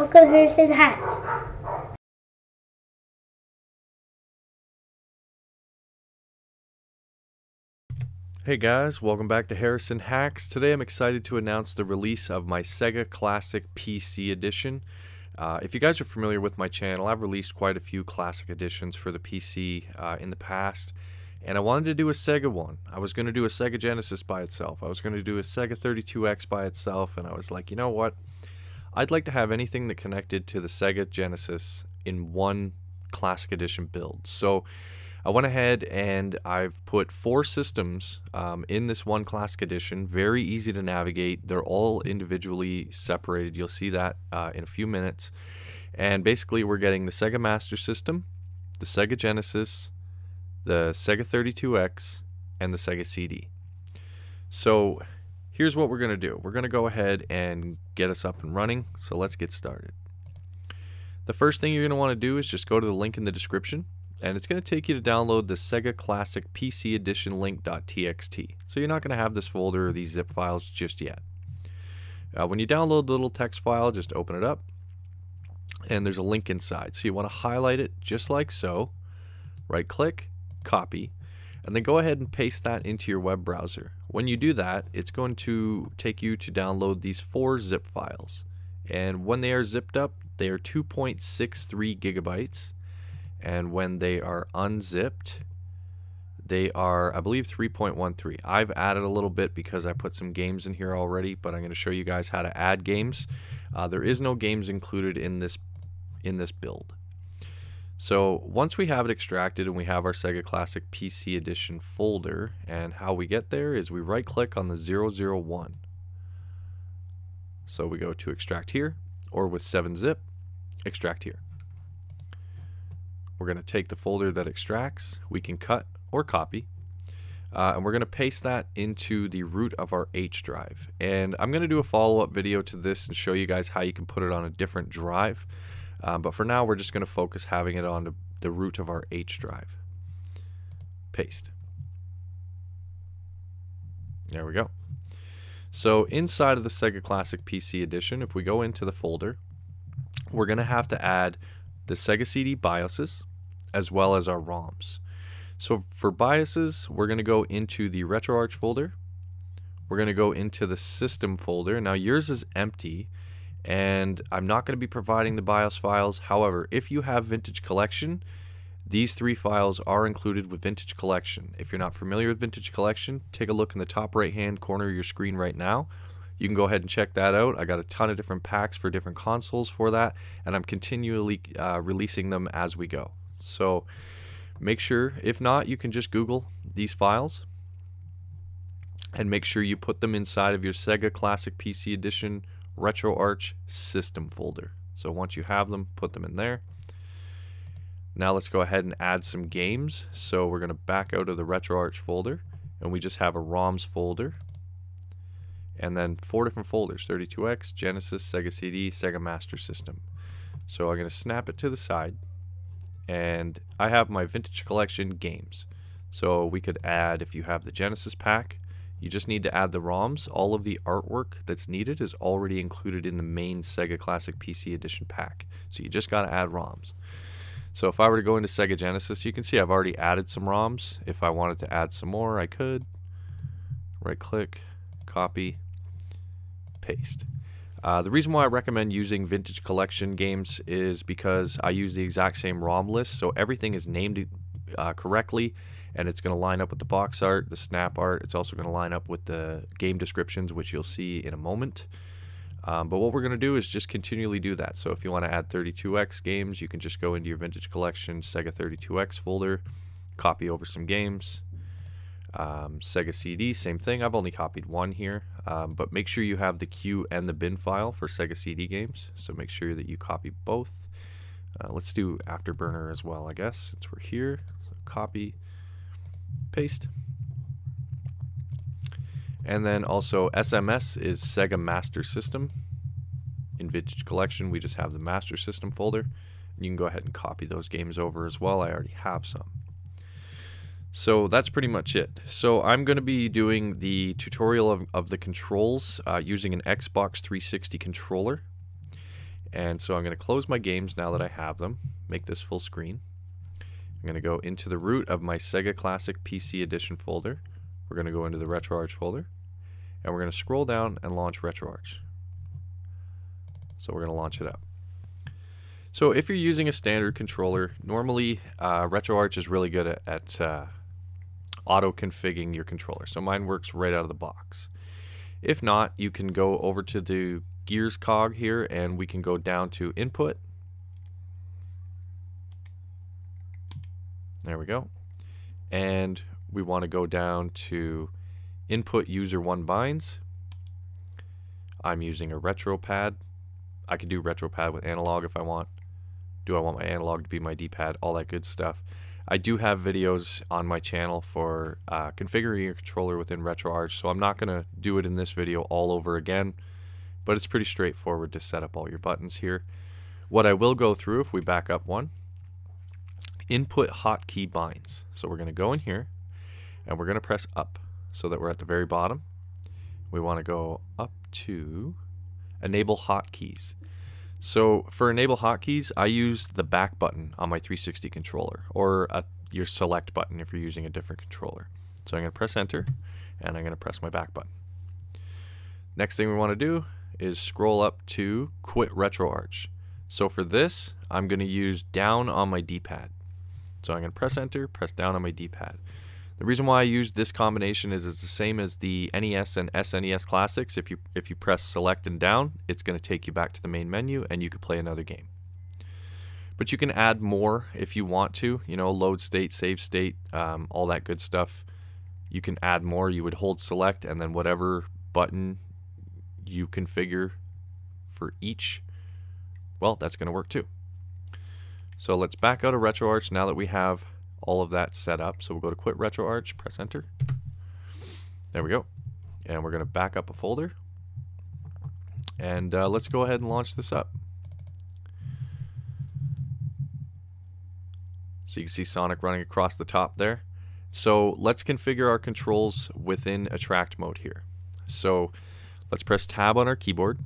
Welcome to Harrison Hacks. Hey guys, welcome back to Harrison Hacks. Today I'm excited to announce the release of my Sega Classic PC Edition. If you guys are familiar with my channel, I've released quite a few Classic Editions for the PC in the past, and I wanted to do a Sega one. I was going to do a Sega Genesis by itself. I was going to do a Sega 32X by itself, and I was like, you know what? I'd like to have anything that connected to the Sega Genesis in one Classic Edition build. So I went ahead and I've put 4 systems in this one Classic Edition. Very easy to navigate. They're all individually separated. You'll see that in a few minutes. And basically we're getting the Sega Master System, the Sega Genesis, the Sega 32X, and the Sega CD. So here's what we're going to do. We're going to go ahead and get us up and running. So let's get started. The first thing you're going to want to do is just go to the link in the description, and it's going to take you to download the Sega Classic PC Edition link.txt. So you're not going to have this folder or these zip files just yet. When you download the little text file, just open it up, and there's a link inside. So you want to highlight it just like so, right click, copy, and then go ahead and paste that into your web browser. When you do that, it's going to take you to download these 4 zip files. And when they are zipped up, they are 2.63 gigabytes. And when they are unzipped, they are, I believe, 3.13. I've added a little bit because I put some games in here already, but I'm going to show you guys how to add games. There is no games included in this build. So once we have it extracted and we have our Sega Classic PC Edition folder, and how we get there is we right click on the 001. So we go to extract here, or with 7-zip, extract here. We're going to take the folder that extracts, we can cut or copy, and we're going to paste that into the root of our H drive. And I'm going to do a follow-up video to this and show you guys how you can put it on a different drive. But for now, we're just going to focus having it on the root of our H drive. Paste. There we go. So inside of the Sega Classic PC Edition, if we go into the folder, we're going to have to add the Sega CD BIOSes as well as our ROMs. So for BIOSes, we're going to go into the RetroArch folder. We're going to go into the System folder. Now yours is empty, and I'm not going to be providing the BIOS files. However, if you have Vintage Collection, these 3 files are included with Vintage Collection. If you're not familiar with Vintage Collection, take a look in the top right hand corner of your screen right now. You can go ahead and check that out. I got a ton of different packs for different consoles for that, and I'm continually releasing them as we go. So make sure, if not, you can just Google these files and make sure you put them inside of your Sega Classic PC Edition RetroArch System folder. So once you have them, put them in there. Now let's go ahead and add some games. So we're going to back out of the RetroArch folder, and we just have a ROMs folder, and then 4 different folders: 32X, Genesis, Sega CD, Sega Master System. So I'm going to snap it to the side, and I have my Vintage Collection games. So we could add, if you have the Genesis pack, you just need to add the ROMs. All of the artwork that's needed is already included in the main Sega Classic PC Edition pack. So you just got to add ROMs. So if I were to go into Sega Genesis, you can see I've already added some ROMs. If I wanted to add some more, I could. Right click, copy, paste. The reason why I recommend using Vintage Collection games is because I use the exact same ROM list, so everything is named correctly, and it's going to line up with the box art, the snap art. It's also going to line up with the game descriptions, which you'll see in a moment. But what we're going to do is just continually do that. So if you want to add 32X games, you can just go into your Vintage Collection Sega 32X folder, copy over some games. Sega CD, same thing. I've only copied one here, but make sure you have the queue and the bin file for Sega CD games, so make sure that you copy both. Let's do Afterburner as well, I guess, since we're here. So copy, paste. And then also SMS is Sega Master System. In Vintage Collection, we just have the Master System folder. You can go ahead and copy those games over as well. I already have some. So that's pretty much it. So I'm going to be doing the tutorial of the controls using an Xbox 360 controller. And so I'm going to close my games now that I have them, make this full screen. I'm going to go into the root of my Sega Classic PC Edition folder. We're going to go into the RetroArch folder, and we're going to scroll down and launch RetroArch. So we're going to launch it up. So if you're using a standard controller, normally RetroArch is really good at auto-configuring your controller. So mine works right out of the box. If not, you can go over to the Gears cog here, and we can go down to Input. There we go. And we want to go down to Input User 1 Binds. I'm using a RetroPad. I could do RetroPad with analog if I want. Do I want my analog to be my D-pad? All that good stuff. I do have videos on my channel for configuring your controller within RetroArch, so I'm not going to do it in this video all over again, but it's pretty straightforward to set up all your buttons here. What I will go through, if we back up one, Input Hotkey Binds. So we're going to go in here, and we're going to press up so that we're at the very bottom. We want to go up to Enable Hotkeys. So for Enable Hotkeys, I use the back button on my 360 controller, or your select button if you're using a different controller. So I'm going to press enter, and I'm going to press my back button. Next thing we want to do is scroll up to Quit RetroArch. So for this, I'm going to use down on my D-pad. So I'm going to press enter, press down on my D-pad. The reason why I use this combination is it's the same as the NES and SNES classics. If you press select and down, it's going to take you back to the main menu, and you could play another game. But you can add more if you want to, you know, load state, save state, all that good stuff. You can add more. You would hold select, and then whatever button you configure for each, well, that's going to work too. So let's back out of RetroArch now that we have all of that set up. So we'll go to Quit RetroArch, press enter. There we go. And we're going to back up a folder. And let's go ahead and launch this up. So you can see Sonic running across the top there. So let's configure our controls within Attract mode here. So let's press tab on our keyboard.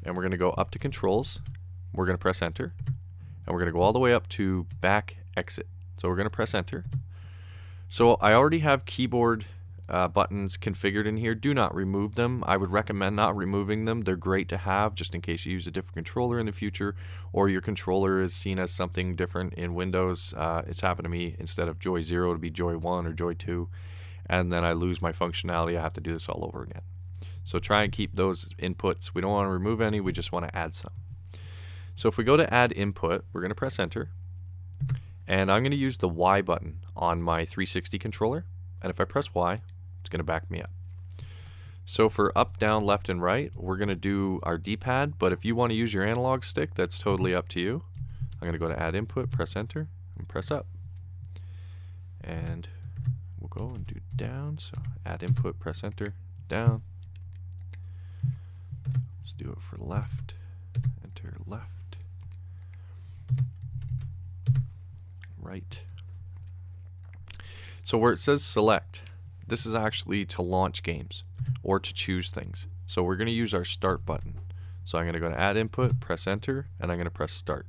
And we're going to go up to Controls. We're going to press enter. And we're going to go all the way up to back exit. So we're going to press enter. So I already have keyboard buttons configured in here. Do not remove them. I would recommend not removing them. They're great to have just in case you use a different controller in the future, or your controller is seen as something different in Windows. It's happened to me. Instead of Joy 0 to be Joy 1 or Joy 2, and then I lose my functionality. I have to do this all over again. So try and keep those inputs. We don't want to remove any. We just want to add some. So if we go to add input, we're going to press enter, and I'm going to use the Y button on my 360 controller, and if I press Y, it's going to back me up. So for up, down, left, and right, we're going to do our D-pad, but if you want to use your analog stick, that's totally up to you. I'm going to go to add input, press enter, and press up. And we'll go and do down, so add input, press enter, down. Let's do it for left, enter left. Right. So where it says select, this is actually to launch games or to choose things. So we're going to use our start button. So I'm going to go to add input, press enter, and I'm going to press start.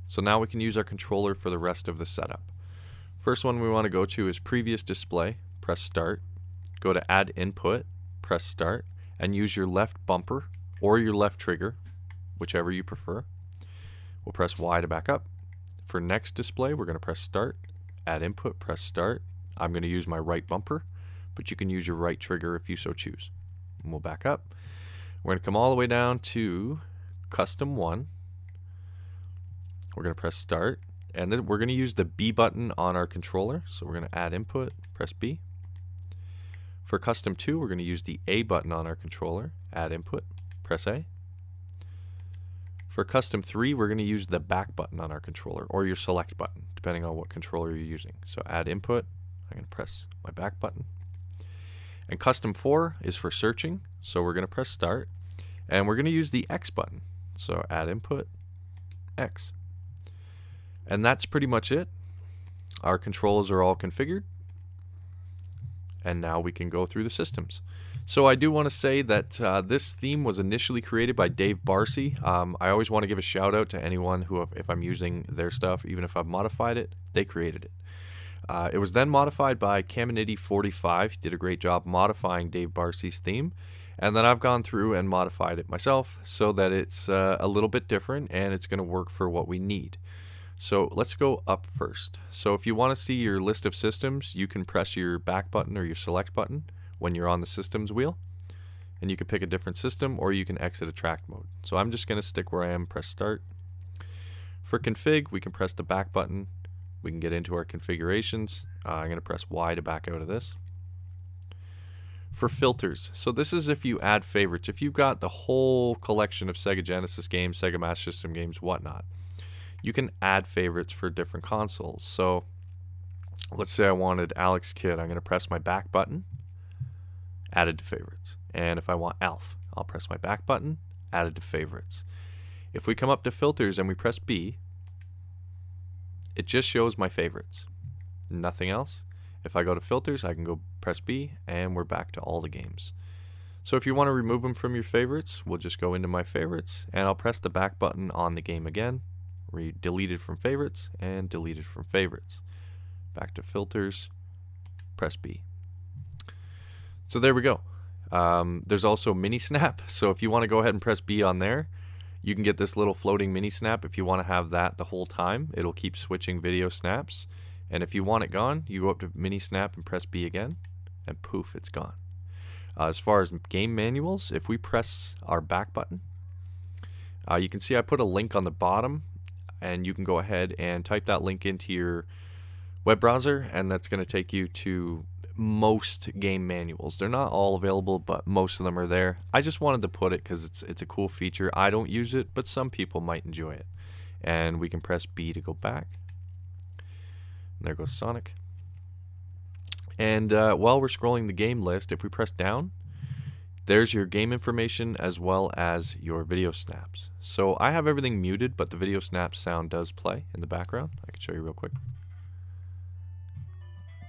So now we can use our controller for the rest of the setup. First one we want to go to is previous display, press start, go to add input, press start, and use your left bumper or your left trigger, whichever you prefer. We'll press Y to back up. For next display, we're going to press start, add input, press start. I'm going to use my right bumper, but you can use your right trigger if you so choose. And we'll back up. We're going to come all the way down to custom 1. We're going to press start, and then we're going to use the B button on our controller. So we're going to add input, press B. For custom 2, we're going to use the A button on our controller, add input, press A. For custom 3, we're going to use the back button on our controller, or your select button, depending on what controller you're using. So add input, I'm going to press my back button. And custom 4 is for searching, so we're going to press start, and we're going to use the X button. So add input, X. And that's pretty much it. Our controls are all configured. And now we can go through the systems. So I do want to say that this theme was initially created by Dave Barcy. I always want to give a shout out to anyone who, if I'm using their stuff, even if I've modified it, they created it. It was then modified by Caminiti45. He did a great job modifying Dave Barcy's theme. And then I've gone through and modified it myself so that it's a little bit different and it's going to work for what we need. So let's go up first. So if you want to see your list of systems, you can press your back button or your select button when you're on the systems wheel, and you can pick a different system or you can exit attract mode. So I'm just going to stick where I am, press start. For config, we can press the back button. We can get into our configurations. I'm going to press Y to back out of this. For filters, so this is if you add favorites. If you've got the whole collection of Sega Genesis games, Sega Master System games, whatnot, you can add favorites for different consoles. So let's say I wanted Alex Kidd. I'm going to press my back button, added to favorites. And if I want Alf, I'll press my back button, added to favorites. If we come up to filters and we press B, it just shows my favorites, nothing else. If I go to filters, I can go press B and we're back to all the games. So if you want to remove them from your favorites, we'll just go into my favorites and I'll press the back button on the game again, deleted from favorites and deleted from favorites. Back to filters, press B. So there we go. There's also mini snap. So if you want to go ahead and press B on there, you can get this little floating mini snap. If you want to have that the whole time, it'll keep switching video snaps. And if you want it gone, you go up to mini snap and press B again, and poof, it's gone. As far as game manuals, if we press our back button, you can see I put a link on the bottom, and you can go ahead and type that link into your web browser, and that's going to take you to most game manuals. They're not all available, but most of them are there. I just wanted to put it because it's a cool feature. I don't use it, but some people might enjoy it. And we can press B to go back. And there goes Sonic. And while we're scrolling the game list, if we press down, there's your game information as well as your video snaps. So I have everything muted, but the video snap sound does play in the background. I can show you real quick.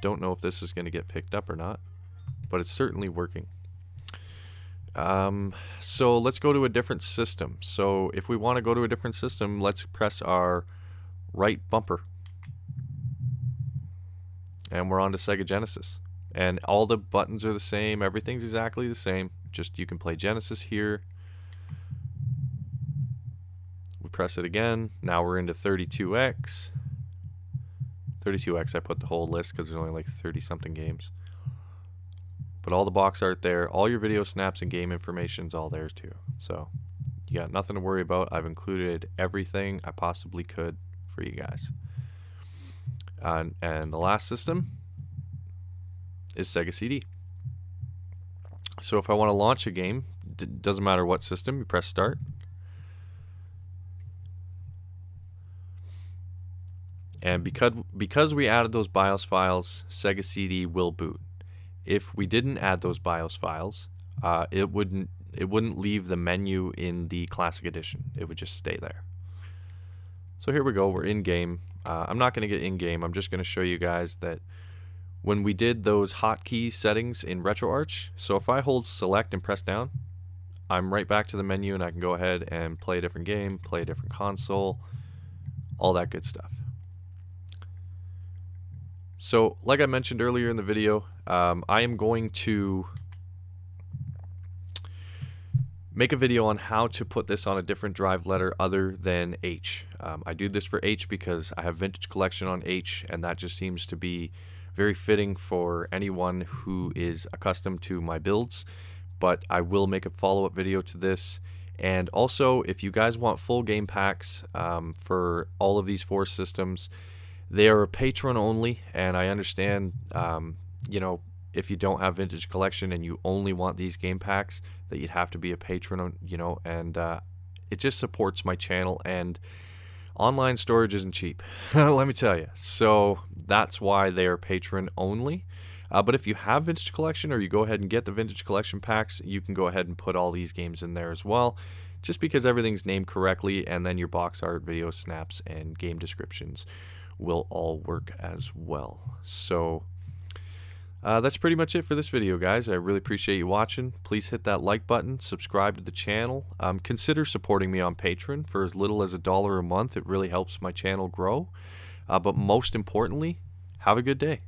Don't know if this is going to get picked up or not, but it's certainly working. So let's go to a different system. So if we want to go to a different system, let's press our right bumper. And we're on to Sega Genesis. And all the buttons are the same. Everything's exactly the same. Just you can play Genesis here. We press it again. Now we're into 32X. 32X, I put the whole list because there's only like 30 something games. But all the box art there, all your video snaps and game information's all there too. So you got nothing to worry about. I've included everything I possibly could for you guys. And the last system is Sega CD. So if I want to launch a game, doesn't matter what system, you press start. And because we added those BIOS files, Sega CD will boot. If we didn't add those BIOS files, it wouldn't leave the menu in the Classic Edition. It would just stay there. So here we go. We're in game. I'm not going to get in game. I'm just going to show you guys that when we did those hotkey settings in RetroArch. So if I hold select and press down, I'm right back to the menu, and I can go ahead and play a different game, play a different console, all that good stuff. So, like I mentioned earlier in the video, I am going to make a video on how to put this on a different drive letter other than H. I do this for H because I have Vintage Collection on H, and that just seems to be very fitting for anyone who is accustomed to my builds. But I will make a follow-up video to this. And also, if you guys want full game packs for all of these 4 systems, they are a patron only, and I understand, you know, if you don't have Vintage Collection and you only want these game packs, that you'd have to be a patron, you know, and it just supports my channel, and online storage isn't cheap, let me tell you. So that's why they are patron only. But if you have Vintage Collection, or you go ahead and get the Vintage Collection packs, you can go ahead and put all these games in there as well, just because everything's named correctly, and then your box art, video snaps, and game descriptions will all work as well. So That's pretty much it for this video, guys. I really appreciate you watching. Please hit that like button, subscribe to the channel. Consider supporting me on Patreon for as little as $1 a month. It really helps my channel grow. But most importantly, have a good day.